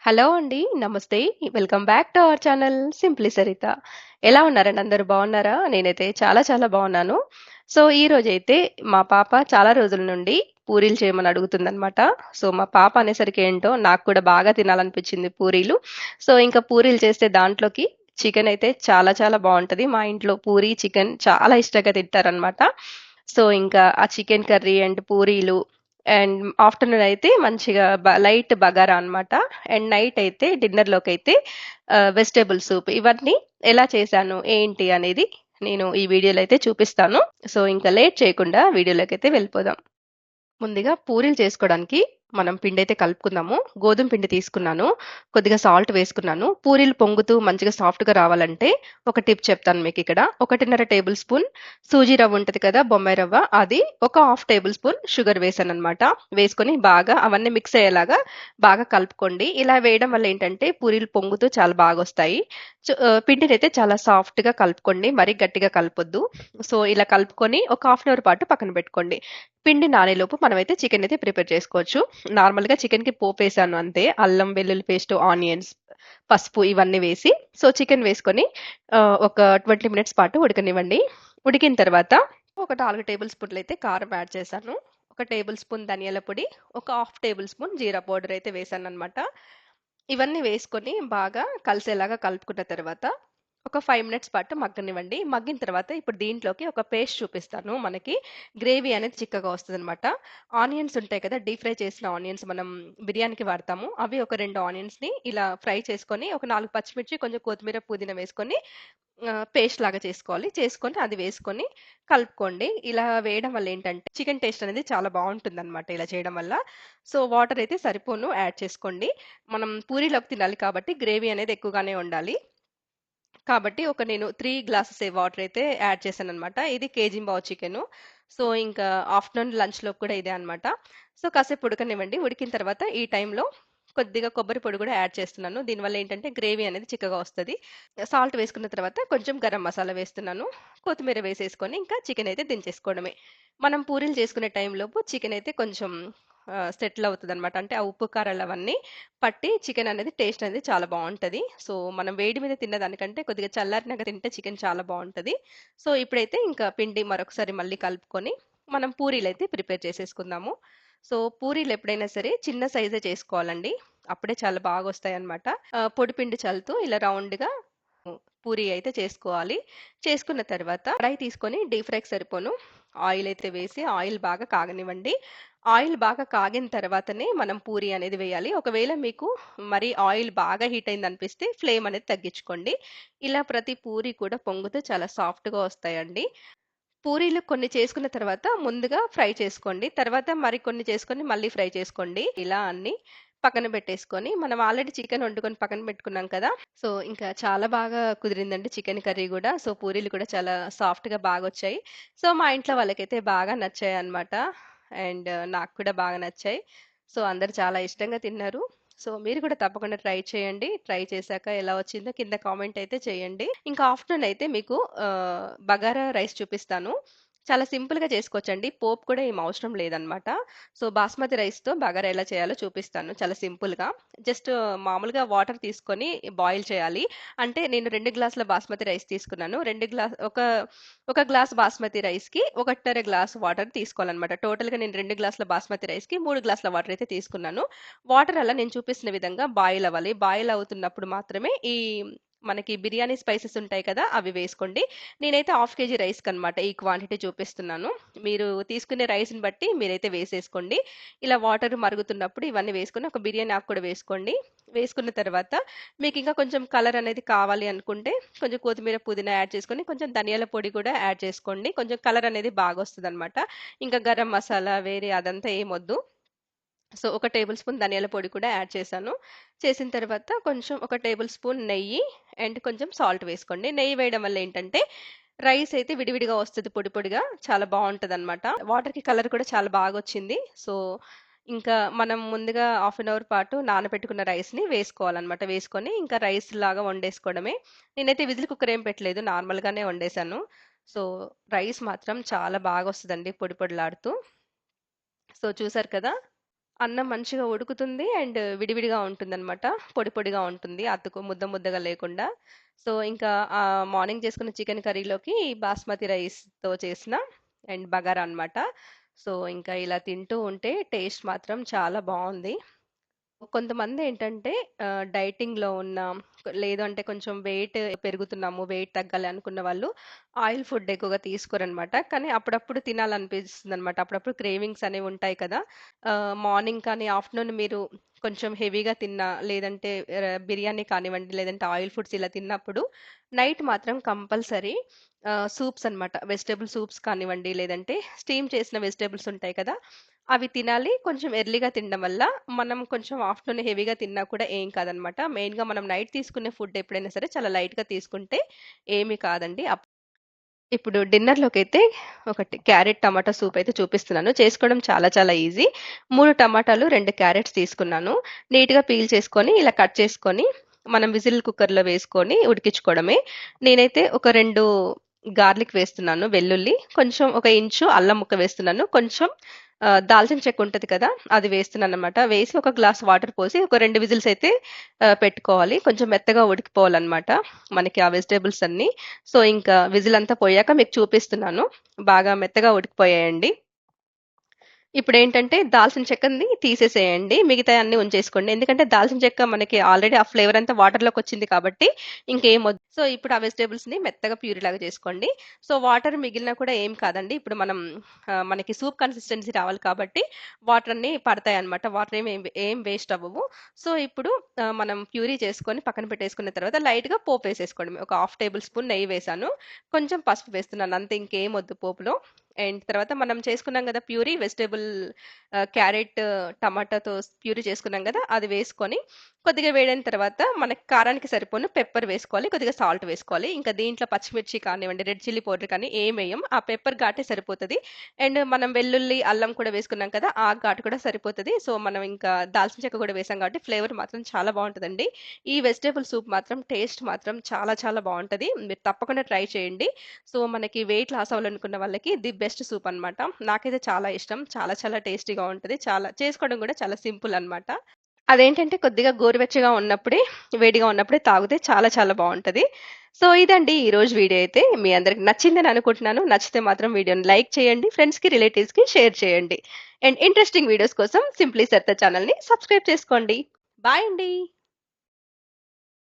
Hello అండి. నమస్తే. Welcome back to our channel simply Saritha. ఎలా ఉన్నారండి అందరూ బాగున్నారా? నేనైతే చాలా చాలా బాగున్నాను. సో, ఈరోజైతే మా పాప చాలా రోజుల నుండి పూరీలు చేయమని అడుగుతుందనమాట. సో, మా పాప అనేసరికి ఏంటో నాకు కూడా బాగా తినాలనిపించింది పూరీలు. సో, ఇంకా పూరీలు చేస్తే దాంట్లోకి చికెన్ అయితే చాలా చాలా బావుంటది. మా ఇంట్లో పూరి, చికెన్ చాలా ఇష్టంగా తింటారనమాట. సో, ఇంకా ఆ చికెన్ కర్రీ అండ్ పూరీలు అండ్ ఆఫ్టర్‌నూన్ అయితే మంచిగా లైట్ బగారా అన్నమాట. అండ్ నైట్ అయితే డిన్నర్‌లోకైతే వెజిటబుల్ సూప్. ఇవన్నీ ఎలా చేశాను, ఏంటి అనేది నేను ఈ వీడియోలో అయితే చూపిస్తాను. సో, ఇంకా లేట్ చేయకుండా వీడియోలోకైతే వెళ్ళిపోదాం. ముందుగా పూరీలు చేసుకోవడానికి మనం పిండైతే కలుపుకుందాము. గోధుమ పిండి తీసుకున్నాను. కొద్దిగా సాల్ట్ వేసుకున్నాను. పూరీలు పొంగుతూ మంచిగా సాఫ్ట్‌గా రావాలంటే ఒక టిప్ చెప్తాను మీకిక్కడ. 1:30 టేబుల్ స్పూన్ సూజీ రవ్వ ఉంటది కదా! బొంబాయి రవ్వ. అది ఒక హాఫ్ టేబుల్ స్పూన్ షుగర్ వేశాననమాట. వేసుకొని బాగా అవన్నీ మిక్స్ అయ్యేలాగా బాగా కలుపుకోండి. ఇలా వేయడం వల్ల ఏంటంటే పూరీలు పొంగుతూ చాలా బాగొస్తాయి. పిండినైతే చాలా సాఫ్ట్‌గా కలుపుకోండి. మరీ గట్టిగా కలపొద్దు. సో, ఇలా కలుపుకొని ఒక హాఫ్ అన్ అవర్ పాటు పక్కన పెట్టుకోండి. పిండి నానేలోపు మనమైతే చికెన్ అయితే ప్రిపేర్ చేసుకోవచ్చు. నార్మల్‌గా చికెన్‌కి పోపేసాను అంతే. అల్లం, వెల్లుల్లి పేస్ట్, ఆనియన్స్, పసుపు ఇవన్నీ వేసి సో, చికెన్ వేసుకొని ఒక 20 మినిట్స్ పాటు ఉడకనివ్వండి. ఉడికిన తర్వాత ఒక 4 టేబుల్ స్పూన్‌లయితే కారం యాడ్ చేశాను. ఒక టేబుల్ స్పూన్ ధనియాల పొడి, ఒక హాఫ్ టేబుల్ స్పూన్ జీరా పౌడర్ అయితే వేశాననమాట. ఇవన్నీ వేసుకొని బాగా కలిసేలాగా కలుపుకున్న తర్వాత ఒక 5 మినిట్స్ పాటు మగ్గనివ్వండి. మగ్గిన తర్వాత ఇప్పుడు దీంట్లోకి ఒక పేస్ట్ చూపిస్తాను. మనకి గ్రేవీ అనేది చిక్కగా వస్తదనమాట. ఆనియన్స్ ఉంటాయి కదా! డీప్ ఫ్రై చేసిన ఆనియన్స్ మనం బిర్యానీకి వాడతాము. అవి ఒక 2 ఆనియన్స్‌ని ఇలా ఫ్రై చేసుకొని, ఒక 4 పచ్చిమిర్చి, కొంచెం కొత్తిమీర, పుదీనా వేసుకొని పేస్ట్ లాగా చేసుకోవాలి. చేసుకొని అది వేసుకొని కలుపుకోండి. ఇలా వేయడం వల్ల ఏంటంటే చికెన్ టేస్ట్ అనేది చాలా బావుంటుందనమాట ఇలా చేయడం వల్ల. సో, వాటర్ అయితే సరిపోను యాడ్ చేసుకోండి. మనం పూరీలోకి తినాలి కాబట్టి గ్రేవీ అనేది ఎక్కువగానే ఉండాలి. కాబట్టి నేను 3 గ్లాసెస్ వాటర్ అయితే యాడ్ చేశాననమాట. ఇది కేజీంబావు చికెను. సో, ఇంకా ఆఫ్టర్‌నూన్ లంచ్‌లోకి కూడా ఇదే అనమాట. సో, కాసేపు ఉడకనివ్వండి. ఉడికిన తర్వాత ఈ టైంలో కొద్దిగా కొబ్బరి పొడి కూడా యాడ్ చేస్తున్నాను. దీనివల్ల ఏంటంటే గ్రేవీ అనేది చిక్కగా వస్తది. సాల్ట్ వేసుకున్న తర్వాత కొంచెం గరం మసాలా వేస్తున్నాను. కొత్తిమీర వేసేసుకొని ఇంకా చికెన్ అయితే దించేసుకోవడమే. మనం పూరీలు చేసుకునే టైంలోపు చికెన్ అయితే కొంచెం సెటిల్ అవుతదనమాట. అంటే ఆ ఉప్పు, కారాలు అవన్నీ పట్టి చికెన్ అనేది టేస్ట్ అనేది చాలా బావుంటది. సో, మనం వేడి మీద తిన్నదానికంటే కొద్దిగా చల్లారినాక తింటే చికెన్ చాలా బావుంటది. సో, ఇప్పుడైతే ఇంకా పిండి మరొకసారి మళ్ళీ కలుపుకొని మనం పూరీలైతే ప్రిపేర్ చేసేసుకుందాము. సో, పూరీలు ఎప్పుడైనా సరే చిన్న సైజే చేసుకోవాలండి. అప్పుడే చాలా బాగొస్తాయన్నమాట. పొడి పిండి చల్లుతూ ఇలా రౌండ్‌గా పూరి అయితే చేసుకోవాలి. చేసుకున్న తర్వాత కడాయి తీసుకొని డీప్ ఫ్రైకి సరిపోను ఆయిల్ అయితే వేసి ఆయిల్ బాగా కాగనివ్వండి. ఆయిల్ బాగా కాగిన తర్వాతనే మనం పూరి అనేది వేయాలి. ఒకవేళ మీకు మరి ఆయిల్ బాగా హీట్ అయిందనిపిస్తే ఫ్లేమ్ అనేది తగ్గించుకోండి. ఇలా ప్రతి పూరి కూడా పొంగుతూ చాలా సాఫ్ట్‌గా వస్తాయండి. పూరీలు కొన్ని చేసుకున్న తర్వాత ముందుగా ఫ్రై చేసుకోండి. తర్వాత మరికొన్ని చేసుకొని మళ్ళీ ఫ్రై చేసుకోండి. ఇలా అన్నీ పక్కన పెట్టేసుకొని, మనం ఆల్రెడీ చికెన్ వండుకొని పక్కన పెట్టుకున్నాం కదా! సో, ఇంకా చాలా బాగా కుదిరిందండి చికెన్ కర్రీ గూడా. సో, పూరీలు కూడా చాలా సాఫ్ట్‌గా బాగొచ్చాయి. సో, మా ఇంట్లో వాళ్ళకైతే బాగా నచ్చాయన్నమాట. అండ్ నాకు కూడా బాగా నచ్చాయి. సో, అందరూ చాలా ఇష్టంగా తిన్నారు. సో, మీరు కూడా తప్పకుండా ట్రై చేయండి. ట్రై చేశాక ఎలా వచ్చిందో కింద కామెంట్ అయితే చేయండి. ఇంకా ఆఫ్టర్‌నూన్ అయితే మీకు బగారా రైస్ చూపిస్తాను. చాలా సింపుల్‌గా చేసుకోవచ్చండి. పోపు కూడా ఏమి అవసరం లేదనమాట. సో, బాస్మతి రైస్‌తో బగారా ఎలా చేయాలో చూపిస్తాను చాలా సింపుల్‌గా. జస్ట్ మామూలుగా వాటర్ తీసుకొని బాయిల్ చేయాలి. అంటే నేను 2 గ్లాసుల బాస్మతి రైస్ తీసుకున్నాను. 2 ఒక గ్లాస్ బాస్మతి రైస్‌కి 1:30 గ్లాస్ వాటర్ తీసుకోవాలనమాట. టోటల్‌గా నేను 2 గ్లాసుల బాస్మతి రైస్‌కి 3 గ్లాసుల వాటర్ అయితే తీసుకున్నాను. వాటర్ అలా నేను చూపిస్తున్న విధంగా బాయిల్ అవ్వాలి. బాయిల్ అవుతున్నప్పుడు మాత్రమే మనకి బిర్యానీ స్పైసెస్ ఉంటాయి కదా! అవి వేసుకోండి. నేనైతే హాఫ్ కేజీ రైస్‌కనమాట ఈ క్వాంటిటీ చూపిస్తున్నాను. మీరు తీసుకునే రైస్‌ని బట్టి మీరైతే వేసేసుకోండి. ఇలా వాటర్ మరుగుతున్నప్పుడు ఇవన్నీ వేసుకొని ఒక బిర్యానీ ఆకు కూడా వేసుకోండి. వేసుకున్న తర్వాత మీకింకా కొంచెం కలర్ అనేది కావాలి అనుకుంటే కొంచెం కొత్తిమీర, పుదీనా యాడ్ చేసుకొని కొంచెం ధనియాల పొడి కూడా యాడ్ చేసుకోండి. కొంచెం కలర్ అనేది బాగొస్తదనమాట. ఇంకా గరం మసాలా వేరే అదంతా ఏమొద్దు. సో, ఒక టేబుల్ స్పూన్ ధనియాల పొడి కూడా యాడ్ చేశాను. చేసిన తర్వాత కొంచెం ఒక టేబుల్ స్పూన్ నెయ్యి అండ్ కొంచెం సాల్ట్ వేసుకోండి. నెయ్యి వేయడం వల్ల ఏంటంటే రైస్ అయితే విడివిడిగా వస్తది పొడి పొడిగా. చాలా బావుంటదనమాట. వాటర్‌కి కలర్ కూడా చాలా బాగొచ్చింది. సో, ఇంకా మనం ముందుగా హాఫ్ అన్ అవర్ పాటు నానబెట్టుకున్న రైస్‌ని వేసుకోవాలనమాట. వేసుకొని ఇంకా రైస్ లాగా వండేసుకోవడమే. నేనైతే విజిల్ కుక్కర్ ఏం పెట్టలేదు. నార్మల్‌గానే వండేశాను. సో, రైస్ మాత్రం చాలా బాగొస్తదండి పొడి పొడిలాడుతూ. సో, చూసారు కదా! అన్నం మంచిగా ఉడుకుతుంది అండ్ విడివిడిగా ఉంటుందనమాట. పొడి పొడిగా ఉంటుంది. ముద్ద ముద్దగా లేకుండా. సో, ఇంకా మార్నింగ్ చేసుకున్న చికెన్ కర్రీలోకి బాస్మతి రైస్‌తో చేసిన అండ్ బగారా అనమాట. సో, ఇంకా ఇలా తింటూ ఉంటే టేస్ట్ మాత్రం చాలా బావుంది. కొంతమందేంటంటే డైటింగ్‌లో ఉన్న లేదు అంటే కొంచెం వెయిట్ పెరుగుతున్నాము, వెయిట్ తగ్గాలి అనుకున్న వాళ్ళు ఆయిల్ ఫుడ్ ఎక్కువగా తీసుకోరనమాట. కానీ అప్పుడప్పుడు తినాలనిపిస్తుందనమాట. అప్పుడప్పుడు క్రేవింగ్స్ అనేవి ఉంటాయి కదా! మార్నింగ్ కానీ, ఆఫ్టర్‌నూన్ మీరు కొంచెం హెవీగా తిన్నా, లేదంటే బిర్యానీ కానివ్వండి, లేదంటే ఆయిల్ ఫుడ్స్ ఇలా తిన్నప్పుడు నైట్ మాత్రం కంపల్సరీ సూప్స్ అనమాట. వెజిటబుల్ సూప్స్ కానివ్వండి, లేదంటే స్టీమ్ చేసిన వెజిటబుల్స్ ఉంటాయి కదా! అవి తినాలి. కొంచెం ఎర్లీగా తినడం వల్ల మనం కొంచెం ఆఫ్టర్‌నూన్ హెవీగా తిన్నా కూడా ఏం కాదనమాట. మెయిన్‌గా మనం నైట్ తీసుకునే ఫుడ్ ఎప్పుడైనా సరే చాలా లైట్‌గా తీసుకుంటే ఏమి కాదండి. ఇప్పుడు డిన్నర్‌లోకైతే ఒకటి క్యారెట్ టమాటా సూప్ అయితే చూపిస్తున్నాను. చేసుకోవడం చాలా చాలా ఈజీ. 3 టమాటాలు, 2 క్యారెట్స్ తీసుకున్నాను. నీట్‌గా పీల్ చేసుకొని, ఇలా కట్ చేసుకొని, మనం విజిల్ కుక్కర్‌లో వేసుకొని ఉడికించుకోవడమే. నేనైతే ఒక 2 గార్లిక్ వేస్తున్నాను, వెల్లుల్లి. కొంచెం ఒక ఇంచు అల్లం ముక్క వేస్తున్నాను. కొంచెం దాల్చిన చెక్క ఉంటది కదా! అది వేస్తున్నాననమాట. వేసి ఒక గ్లాస్ వాటర్ పోసి ఒక 2 విజిల్స్ అయితే పెట్టుకోవాలి. కొంచెం మెత్తగా ఉడికిపోవాలనమాట మనకి ఆ వెజిటబుల్స్ అన్నీ. సో, ఇంకా విజిలంతా పోయాక మీకు చూపిస్తున్నాను. బాగా మెత్తగా ఉడికిపోయాయండి. ఇప్పుడేంటంటే దాల్చిన చెక్కని తీసేసేయండి. మిగతాయన్నీ ఉంచేసుకోండి. ఎందుకంటే దాల్చిన చెక్క మనకి ఆల్రెడీ ఆ ఫ్లేవర్ అంతా వాటర్‌లోకొచ్చింది కాబట్టి ఇంకేమొద్దు. సో, ఇప్పుడు ఆ వెజిటబుల్స్‌ని మెత్తగా ప్యూరీలాగా చేసుకోండి. సో, వాటర్ మిగిలినా కూడా ఏం కాదండి. ఇప్పుడు మనం మనకి సూప్ కన్సిస్టెన్సీ రావాలి కాబట్టి వాటర్ అన్నీ పడతాయన్నమాట. వాటర్ ఏం వేస్ట్ అవ్వవు. సో, ఇప్పుడు మనం ప్యూరీ చేసుకొని పక్కన పెట్టేసుకున్న తర్వాత లైట్‌గా పోపేసేసుకోవడమే. ఒక హాఫ్ టేబుల్ స్పూన్ నెయ్యి వేశాను. కొంచెం పసుపు వేస్తున్నాను. అంతే ఇంకేమొద్దు పోపులో. అండ్ తర్వాత మనం చేసుకున్నాం గదా! ప్యూరీ వెజిటబుల్ క్యారెట్, టమాటాతో ప్యూరీ చేసుకున్నాం గదా! అది వేసుకొని కొద్దిగా వేడైన తర్వాత మనకి కారానికి సరిపోను పెప్పర్ వేసుకోవాలి. కొద్దిగా సాల్ట్ వేసుకోవాలి. ఇంకా దీంట్లో పచ్చిమిర్చి కానివ్వండి, రెడ్ చిల్లీ పౌడర్ కానీ ఏమెయ్యం. ఆ పెప్పర్ ఘాటే సరిపోతది. అండ్ మనం వెల్లుల్లి, అల్లం కూడా వేసుకున్నాం కదా! ఆ ఘాటు కూడా సరిపోతది. సో, మనం ఇంకా దాల్చిన చెక్క కూడా వేసాం కాబట్టి ఫ్లేవర్ మాత్రం చాలా బావుంటదండి. ఈ వెజిటబుల్ సూప్ మాత్రం టేస్ట్ మాత్రం చాలా చాలా బావుంటది. మీరు తప్పకుండా ట్రై చేయండి. సో, మనకి వెయిట్ లాస్ అవ్వాలనుకున్న వాళ్ళకి ది బెస్ట్ సూప్ అనమాట. నాకైతే చాలా ఇష్టం. చాలా చాలా టేస్టీగా ఉంటది. చాలా చేసుకోవడం కూడా చాలా సింపుల్ అనమాట. అదేంటంటే కొద్దిగా గోరువెచ్చగా ఉన్నప్పుడే, వేడిగా ఉన్నప్పుడే తాగితే చాలా చాలా బావుంటది. సో, ఇదండి ఈరోజు వీడియో అయితే. మీ అందరికి నచ్చిందని అనుకుంటున్నాను. నచ్చితే మాత్రం వీడియోని లైక్ చేయండి. ఫ్రెండ్స్‌కి, రిలేటివ్స్‌కి షేర్ చేయండి. అండ్ ఇంట్రెస్టింగ్ వీడియోస్ కోసం సింప్లీ సరిత ఛానెల్‌ని సబ్స్క్రైబ్ చేసుకోండి. బాయ్ అండి.